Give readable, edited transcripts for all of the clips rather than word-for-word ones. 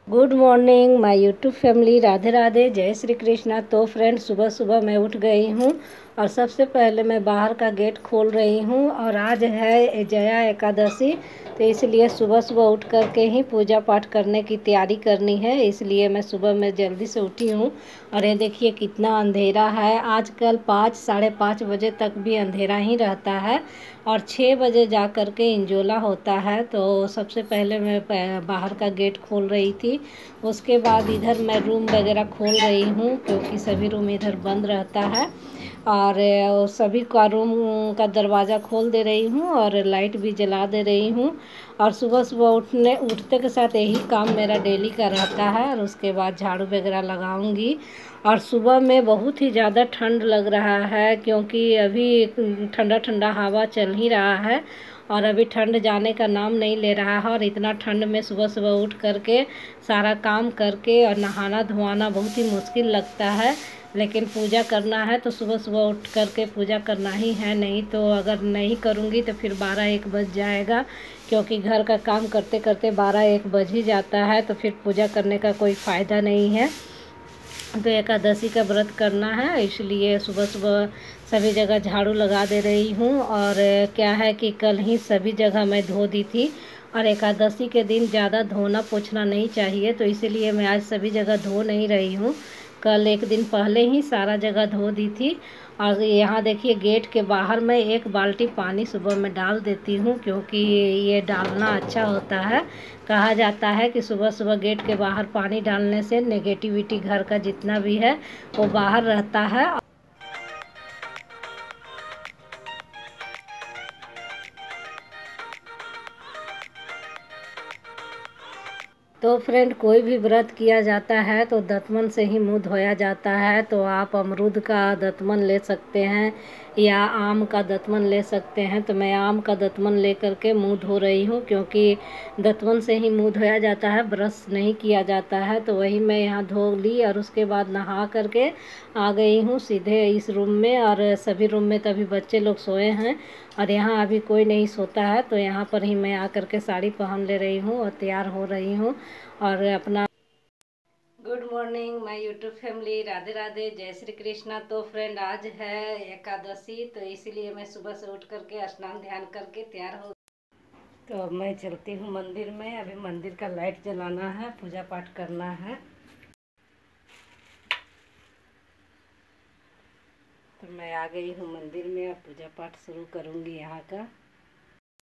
Good morning my YouTube family. Radhe Radhe, जय श्री कृष्णा। तो friend, सुबह सुबह मैं उठ गई हूँ और सबसे पहले मैं बाहर का गेट खोल रही हूँ। और आज है जया एकादशी, तो इसलिए सुबह सुबह उठ करके ही पूजा पाठ करने की तैयारी करनी है। इसलिए मैं सुबह में जल्दी से उठी हूँ। और ये देखिए कितना अंधेरा है। आजकल 5 साढ़े 5 बजे तक भी अंधेरा ही रहता है और 6 बजे जा कर के इंजोला होता है। तो सबसे पहले मैं बाहर का गेट खोल रही थी। उसके बाद इधर मैं रूम वगैरह खोल रही हूँ क्योंकि सभी रूम इधर बंद रहता है। और सभी का रूम का दरवाज़ा खोल दे रही हूँ और लाइट भी जला दे रही हूँ। और सुबह सुबह उठते के साथ यही काम मेरा डेली का रहता है। और उसके बाद झाड़ू वगैरह लगाऊंगी। और सुबह में बहुत ही ज़्यादा ठंड लग रहा है क्योंकि अभी ठंडा ठंडा हवा चल ही रहा है और अभी ठंड जाने का नाम नहीं ले रहा है। और इतना ठंड में सुबह सुबह उठ करके सारा काम करके और नहाना धोना बहुत ही मुश्किल लगता है। लेकिन पूजा करना है तो सुबह सुबह उठ करके पूजा करना ही है, नहीं तो अगर नहीं करूँगी तो फिर 12-1 बज जाएगा क्योंकि घर का काम करते करते 12-1 बज ही जाता है। तो फिर पूजा करने का कोई फ़ायदा नहीं है। तो एकादशी का व्रत करना है, इसलिए सुबह सुबह सभी जगह झाड़ू लगा दे रही हूँ। और क्या है कि कल ही सभी जगह मैं धो दी थी और एकादशी के दिन ज़्यादा धोना पोछना नहीं चाहिए, तो इसीलिए मैं आज सभी जगह धो नहीं रही हूँ। कल एक दिन पहले ही सारा जगह धो दी थी। और यहाँ देखिए गेट के बाहर मैं 1 बाल्टी पानी सुबह में डाल देती हूँ क्योंकि ये डालना अच्छा होता है। कहा जाता है कि सुबह सुबह गेट के बाहर पानी डालने से नेगेटिविटी घर का जितना भी है वो बाहर रहता है। तो फ्रेंड, कोई भी व्रत किया जाता है तो दतमन से ही मुंह धोया जाता है। तो आप अमरूद का दतमन ले सकते हैं या आम का दतमन ले सकते हैं। तो मैं आम का दतमन ले करके मुंह धो रही हूँ क्योंकि दतमन से ही मुंह धोया जाता है, ब्रश नहीं किया जाता है। तो वही मैं यहाँ धो ली और उसके बाद नहा करके आ गई हूँ सीधे इस रूम में। और सभी रूम में तभी बच्चे लोग सोए हैं और यहाँ अभी कोई नहीं सोता है। तो यहाँ पर ही मैं आकर के साड़ी पहन ले रही हूँ और तैयार हो रही हूँ और अपना good morning my YouTube family. Radhe Radhe, जय श्री कृष्णा। तो फ्रेंड, आज है एकादशी, तो इसीलिए मैं सुबह से उठ करके स्नान ध्यान करके तैयार हो। तो अब मैं चलती हूँ मंदिर में। अभी मंदिर का लाइट जलाना है, पूजा पाठ करना है। तो मैं आ गई हूँ मंदिर में, अब पूजा पाठ शुरू करूँगी यहाँ का।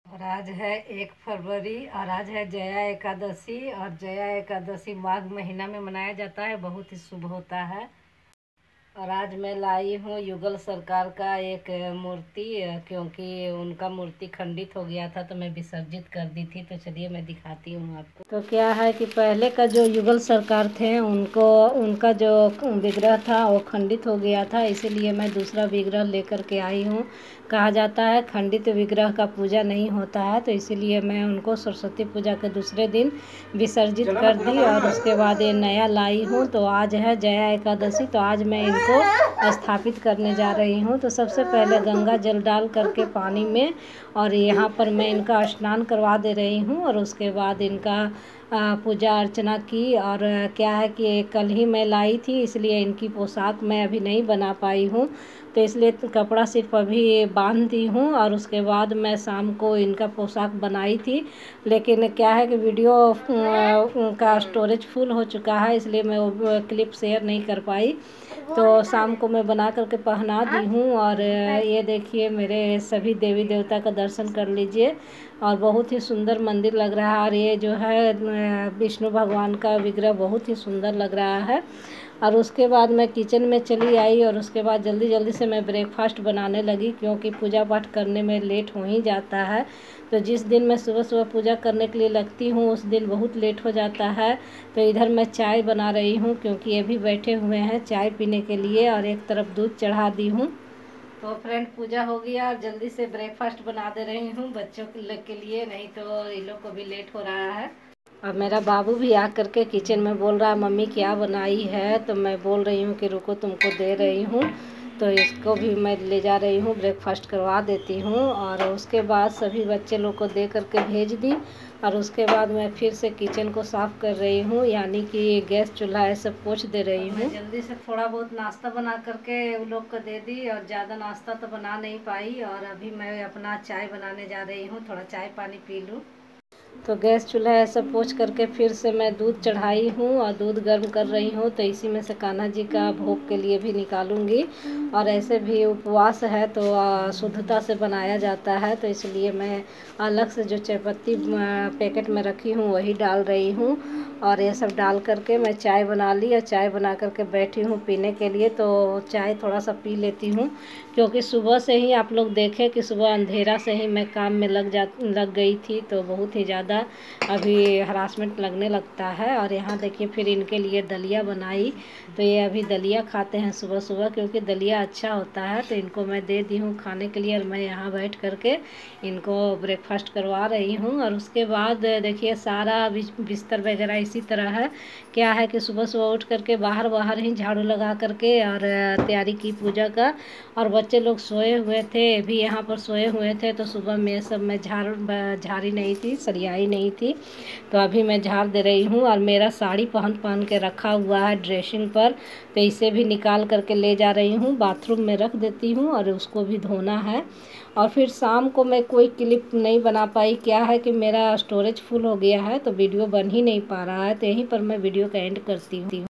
और आज है 1 फरवरी और आज है जया एकादशी। और जया एकादशी माघ महीना में मनाया जाता है, बहुत ही शुभ होता है। और आज मैं लाई हूँ युगल सरकार का एक मूर्ति क्योंकि उनका मूर्ति खंडित हो गया था तो मैं विसर्जित कर दी थी। तो चलिए मैं दिखाती हूँ आपको। तो क्या है कि पहले का जो युगल सरकार थे उनका जो विग्रह था वो खंडित हो गया था, इसीलिए मैं दूसरा विग्रह लेकर के आई हूँ। कहा जाता है खंडित विग्रह का पूजा नहीं होता है, तो इसीलिए मैं उनको सरस्वती पूजा के दूसरे दिन विसर्जित कर दी और उसके बाद ये नया लाई हूँ। तो आज है जया एकादशी, तो आज मैं इनको स्थापित करने जा रही हूँ। तो सबसे पहले गंगा जल डाल करके पानी में और यहाँ पर मैं इनका स्नान करवा दे रही हूँ और उसके बाद इनका पूजा अर्चना की। और क्या है कि कल ही मैं लाई थी, इसलिए इनकी पोशाक मैं अभी नहीं बना पाई हूँ, तो इसलिए कपड़ा सिर्फ अभी बांध दी हूँ। और उसके बाद मैं शाम को इनका पोशाक बनाई थी, लेकिन क्या है कि वीडियो का स्टोरेज फुल हो चुका है, इसलिए मैं वो क्लिप शेयर नहीं कर पाई। तो शाम को मैं बना करके पहना दी हूँ। और ये देखिए मेरे सभी देवी देवता का दर्शन कर लीजिए और बहुत ही सुंदर मंदिर लग रहा है। और ये जो है विष्णु भगवान का विग्रह बहुत ही सुंदर लग रहा है। और उसके बाद मैं किचन में चली आई और उसके बाद जल्दी जल्दी से मैं ब्रेकफास्ट बनाने लगी क्योंकि पूजा पाठ करने में लेट हो ही जाता है। तो जिस दिन मैं सुबह सुबह पूजा करने के लिए लगती हूँ उस दिन बहुत लेट हो जाता है। तो इधर मैं चाय बना रही हूँ क्योंकि ये भी बैठे हुए हैं चाय पीने के लिए और एक तरफ दूध चढ़ा दी हूँ। तो फ्रेंड, पूजा हो गया और जल्दी से ब्रेकफास्ट बना दे रही हूँ बच्चों के लिए, नहीं तो इन लोग को भी लेट हो रहा है। और मेरा बाबू भी आ करके किचन में बोल रहा है मम्मी क्या बनाई है, तो मैं बोल रही हूँ कि रुको तुमको दे रही हूँ। तो इसको भी मैं ले जा रही हूँ, ब्रेकफास्ट करवा देती हूँ। और उसके बाद सभी बच्चे लोग को दे करके भेज दी। और उसके बाद मैं फिर से किचन को साफ़ कर रही हूँ, यानी कि गैस चूल्हा है सब पोंछ दे रही हूँ। जल्दी से थोड़ा बहुत नाश्ता बना करके उन लोग को दे दी, और ज़्यादा नाश्ता तो बना नहीं पाई। और अभी मैं अपना चाय बनाने जा रही हूँ, थोड़ा चाय पानी पी लूँ। तो गैस चूल्हा ऐसा पोंछ करके फिर से मैं दूध चढ़ाई हूँ और दूध गर्म कर रही हूँ। तो इसी में से कान्हा जी का भोग के लिए भी निकालूंगी। और ऐसे भी उपवास है तो शुद्धता से बनाया जाता है, तो इसलिए मैं अलग से जो चायपत्ती पैकेट में रखी हूँ वही डाल रही हूँ। और ये सब डाल करके मैं चाय बना ली, और चाय बना करके बैठी हूँ पीने के लिए। तो चाय थोड़ा सा पी लेती हूँ, क्योंकि सुबह से ही आप लोग देखें कि सुबह अंधेरा से ही मैं काम में लग गई थी, तो बहुत ही ज़्यादा अभी हरासमेंट लगने लगता है। और यहाँ देखिए फिर इनके लिए दलिया बनाई, तो ये अभी दलिया खाते हैं सुबह सुबह, क्योंकि दलिया अच्छा होता है। तो इनको मैं दे दी हूँ खाने के लिए, और मैं यहाँ बैठ करके इनको ब्रेकफास्ट करवा रही हूँ। और उसके बाद देखिए सारा बिस्तर वगैरह इसी तरह है। क्या है कि सुबह सुबह उठ करके बाहर ही झाड़ू लगा करके और तैयारी की पूजा का। और बच्चे लोग सोए हुए थे, भी यहाँ पर सोए हुए थे, तो सुबह में सब मैं झाड़ी नहीं थी, सरियाई नहीं थी। तो अभी मैं झाड़ दे रही हूँ। और मेरा साड़ी पहन के रखा हुआ है ड्रेसिंग पर, तो इसे भी निकाल करके ले जा रही हूँ, बाथरूम में रख देती हूँ, और उसको भी धोना है। और फिर शाम को मैं कोई क्लिप नहीं बना पाई, क्या है कि मेरा स्टोरेज फुल हो गया है, तो वीडियो बन ही नहीं पा रहा है। तो यहीं पर मैं वीडियो का एंड करती हूँ।